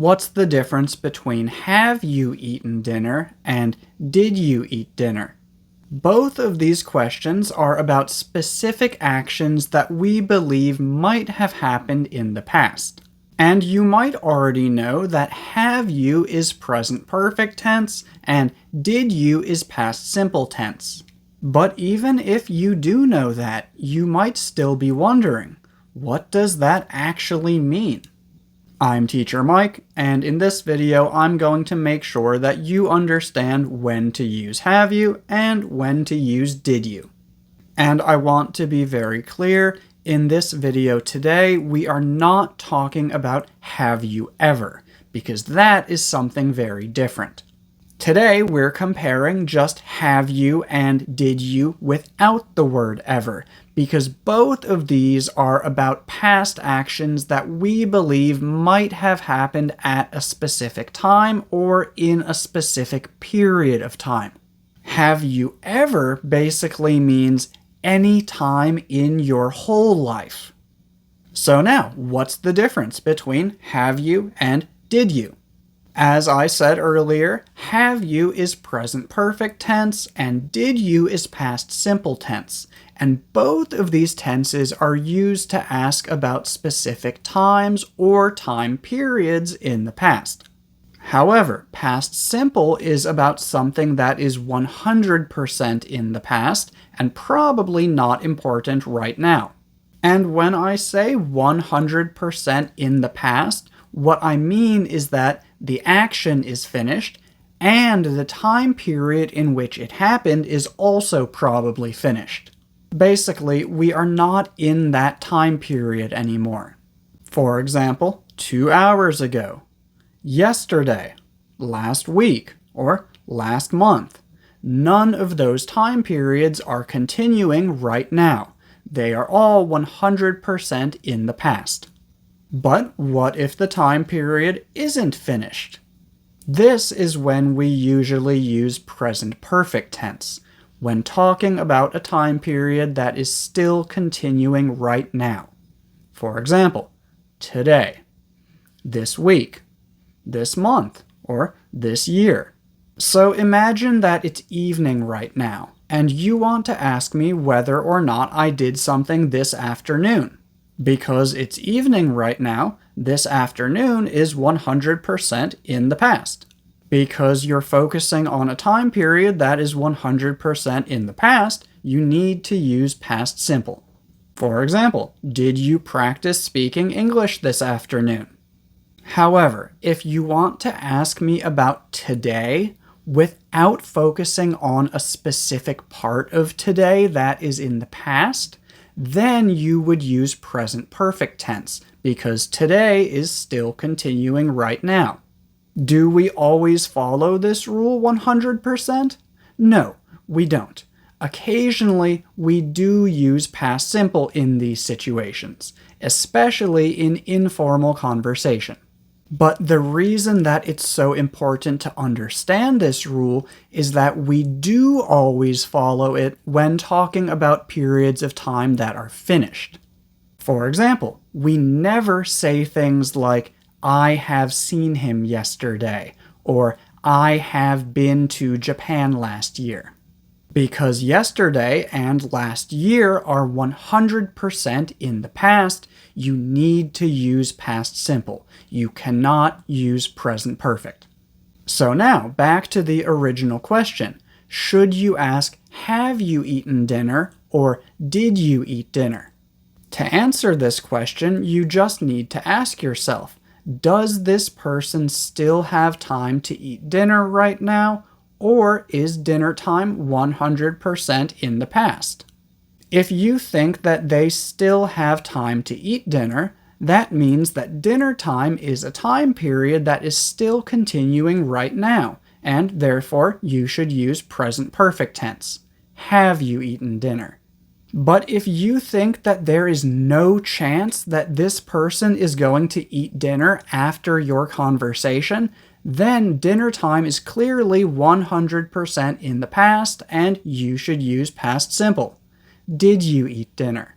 What's the difference between have you eaten dinner and did you eat dinner? Both of these questions are about specific actions that we believe might have happened in the past. And you might already know that have you is present perfect tense and did you is past simple tense. But even if you do know that, you might still be wondering, what does that actually mean? I'm Teacher Mike, and in this video I'm going to make sure that you understand when to use have you and when to use did you. And I want to be very clear, in this video today we are not talking about have you ever, because that is something very different. Today we're comparing just have you and did you without the word ever, because both of these are about past actions that we believe might have happened at a specific time or in a specific period of time. Have you ever basically means any time in your whole life. So now, what's the difference between have you and did you? As I said earlier, have you is present perfect tense and did you is past simple tense, and both of these tenses are used to ask about specific times or time periods in the past. However, past simple is about something that is 100% in the past and probably not important right now. And when I say 100% in the past, what I mean is that the action is finished, and the time period in which it happened is also probably finished. Basically, we are not in that time period anymore. For example, 2 hours ago, yesterday, last week, or last month. None of those time periods are continuing right now. They are all 100% in the past. But what if the time period isn't finished? This is when we usually use present perfect tense, when talking about a time period that is still continuing right now. For example, today, this week, this month, or this year. So imagine that it's evening right now, and you want to ask me whether or not I did something this afternoon. Because it's evening right now, this afternoon is 100% in the past. Because you're focusing on a time period that is 100% in the past, you need to use past simple. For example, did you practice speaking English this afternoon? However, if you want to ask me about today, without focusing on a specific part of today that is in the past, then you would use present perfect tense, because today is still continuing right now. Do we always follow this rule 100%? No, we don't. Occasionally, we do use past simple in these situations, especially in informal conversation. But the reason that it's so important to understand this rule is that we do always follow it when talking about periods of time that are finished. For example, we never say things like, I have seen him yesterday, or I have been to Japan last year. Because yesterday and last year are 100% in the past, you need to use past simple. You cannot use present perfect. So now, back to the original question. Should you ask, have you eaten dinner, or did you eat dinner? To answer this question, you just need to ask yourself, does this person still have time to eat dinner right now? Or is dinner time 100% in the past? If you think that they still have time to eat dinner, that means that dinner time is a time period that is still continuing right now, and therefore you should use present perfect tense. Have you eaten dinner? But if you think that there is no chance that this person is going to eat dinner after your conversation, then dinner time is clearly 100% in the past and you should use past simple. Did you eat dinner?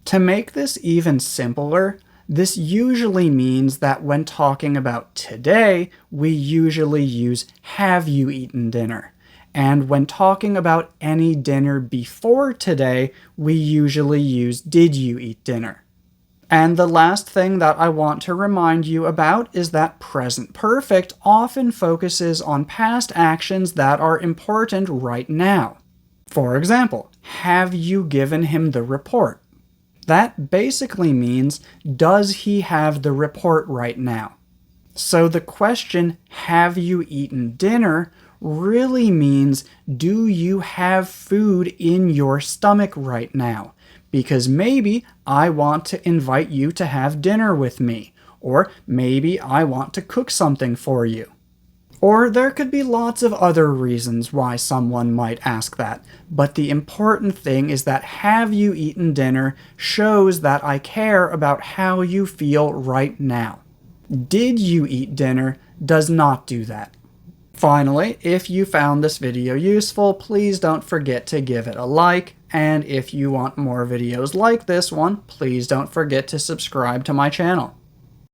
To make this even simpler, This usually means that when talking about today, we usually use have you eaten dinner? And when talking about any dinner before today, we usually use did you eat dinner? And the last thing that I want to remind you about is that present perfect often focuses on past actions that are important right now. For example, have you given him the report? That basically means, does he have the report right now? So the question, have you eaten dinner, really means, do you have food in your stomach right now? Because maybe I want to invite you to have dinner with me, or maybe I want to cook something for you. Or there could be lots of other reasons why someone might ask that, but the important thing is that have you eaten dinner shows that I care about how you feel right now. Did you eat dinner does not do that. Finally, if you found this video useful, please don't forget to give it a like, and if you want more videos like this one, please don't forget to subscribe to my channel.